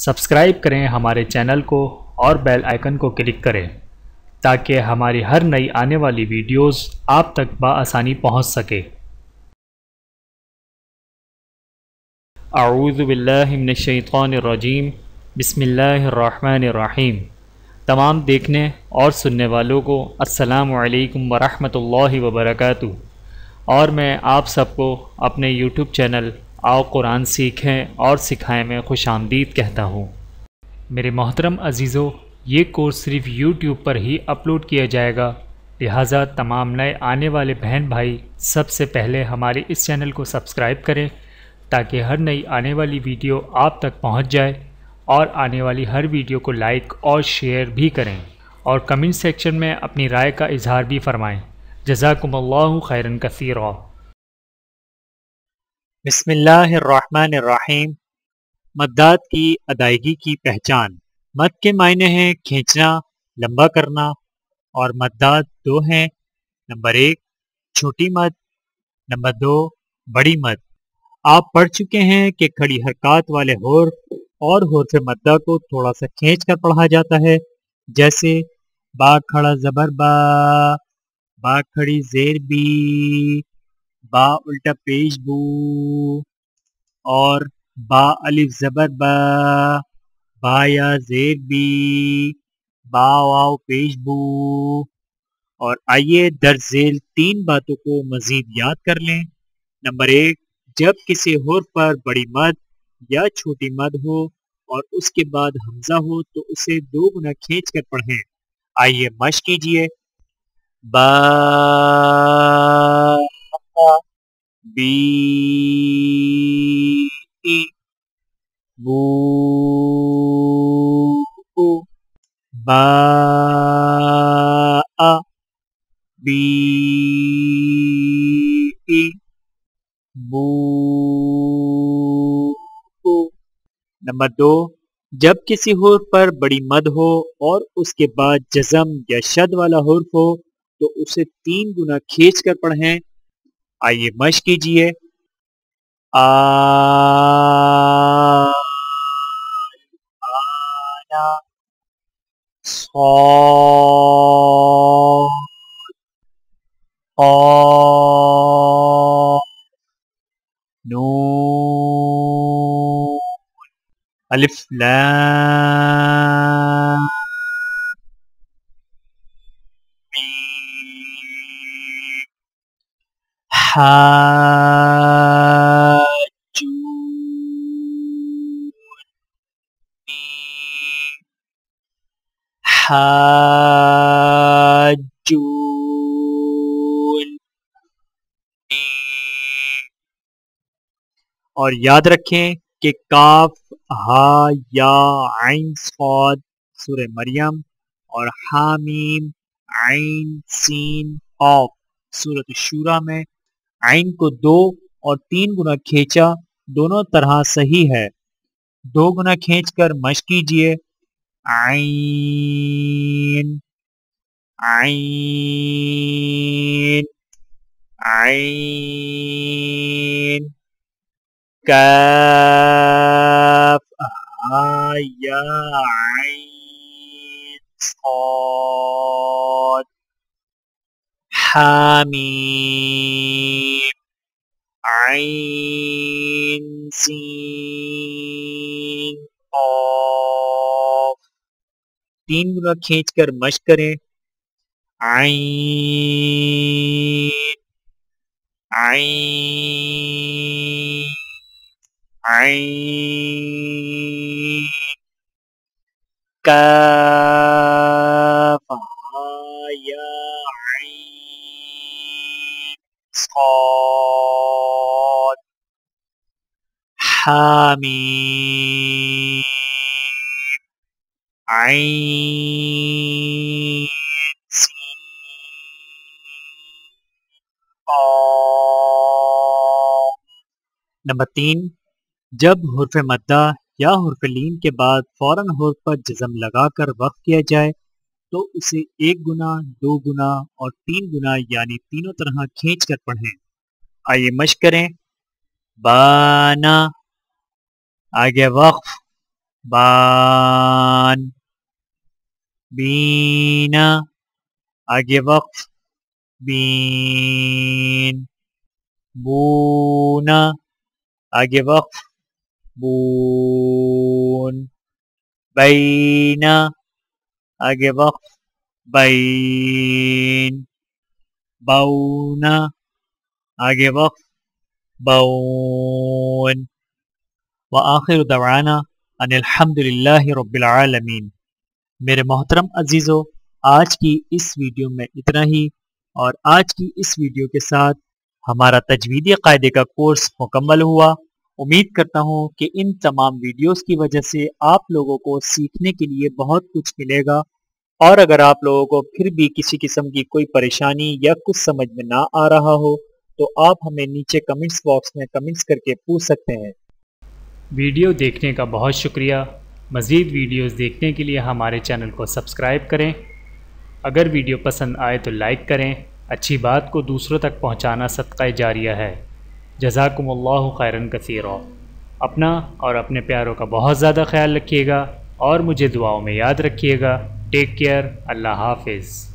Subscribe کریں ہمارے channel کو اور بیل آئیکن کو کلک کریں تاکہ ہماری ہر نئی آنے والی ویڈیوز آپ تک بآسانی پہنچ سکے۔ اعوذ باللہ من الشیطان الرجیم، بسم اللہ الرحمن الرحیم۔ تمام دیکھنے اور سننے والوں کو السلام علیکم ورحمۃ اللہ وبرکاتہ، اور میں آپ سب کو اپنے یوٹیوب چینل آؤ قرآن سیکھیں اور سکھائیں میں خوش آمدید کہتا ہوں۔ میرے محترم عزیزو، یہ کورس صرف یوٹیوب پر ہی اپلوڈ کیا جائے گا، لہٰذا تمام نئے آنے والے بہن بھائی سب سے پہلے ہمارے اس چینل کو سبسکرائب کریں تاکہ ہر نئی آنے والی ویڈیو آپ تک پہنچ جائے، اور آنے والی ہر ویڈیو کو لائک اور شیئر بھی کریں، اور کمنٹ سیکشن میں اپنی رائے کا اظہار بھی فرمائیں۔ جزاکم اللہ خیرا کثیرا۔ بسم اللہ الرحمن الرحیم۔ مدات کی ادائیگی کی پہچان۔ مد کے معنی ہیں کھینچنا، لمبا کرنا، اور مدات دو ہیں، نمبر 1 چھوٹی مد، نمبر 2 بڑی مد۔ آپ پڑھ چکے ہیں کہ کھڑی حرکات والے حرف اور حرف مدہ کو تھوڑا سا کھینچ کر پڑھا جاتا ہے، جیسے با کھڑا زبر با کھڑی زیر بی، با الٹا پیش بو، اور با الف زبر با یا زیر بی، با واو پیش بو۔ اور آئیے درج ذیل 3 باتوں کو مزید یاد کر لیں۔ نمبر 1، جب کسی حرف پر بڑی مد یا چھوٹی مد ہو اور اس کے بعد حمزہ ہو تو اسے 2 گنا کھینچ کر پڑھیں۔ آئیے مشق کیجئے۔ با بی بو با بی بو۔ نمبر 2، جب کسی حرف پر بڑی مد ہو اور اس کے بعد جزم یا شد والا حرف ہو تو اسے 3 گنا کھینچ کر پڑھیں۔ آئیے مشق کیجئے۔ آنا، صاد، قاف، نون، الف لام میم، حاجون، حاجون۔ اور یاد رکھیں کہ کاف، ہا، یا، عین صاد سورہ مریم، اور حامیم، عین سین قاف سورۃ الشورى میں عین کو 2 اور 3 گنا کھینچا دونوں طرح صحیح ہے۔ 2 گنا کھینچ کر مشق کیجئے۔ عین عین عین، کاف، ہا، یا، عین صاد، حامیم، عین سین قاف۔ 3 گنا کھینچ کر مشق کریں۔ عین عین عین، کاف، ہا، یا، عین صاد، حامیم، عین سین قاف۔ نمبر 3، جب حرف مدہ یا حرف لین کے بعد فوراً حرف پر جزم لگا کر وقف کیا جائے تو اسے 1 گنا، 2 گنا اور 3 گنا یعنی تینوں طرح کھینچ کر پڑھیں۔ آئیے مشق کریں۔ بانا، آگے وقف، بان، بینا، آگے وقف، بین، بونا، آگے وقف، بون، بینا، آگے وقف، بین، بونا، آگے وقف، بون، وآخر دعوانا ان الحمد للہ رب العالمین۔ میرے محترم عزیزو، آج کی اس ویڈیو میں اتنا ہی، اور آج کی اس ویڈیو کے ساتھ ہمارا تجویدی قاعدے کا کورس مکمل ہوا۔ امید کرتا ہوں کہ ان تمام ویڈیوز کی وجہ سے آپ لوگوں کو سیکھنے کے لیے بہت کچھ ملے گا، اور اگر آپ لوگوں کو پھر بھی کسی قسم کی کوئی پریشانی یا کچھ سمجھ میں نہ آ رہا ہو تو آپ ہمیں نیچے کمنٹس باکس میں کمنٹس کر کے پوچھ سکتے ہیں۔ ویڈیو دیکھنے کا بہت شکریہ۔ مزید ویڈیوز دیکھنے کے لیے ہمارے چینل کو سبسکرائب کریں۔ اگر ویڈیو پسند آئے تو لائک کریں۔ اچھی بات کو دوسروں تک پہنچانا صدقہ جاریہ ہے۔ جزاکم اللہ خیرا کثیرا۔ اپنا اور اپنے پیاروں کا بہت زیادہ خیال رکھیے گا، اور مجھے دعاؤں میں یاد رکھیے گا۔ Take care. اللہ حافظ۔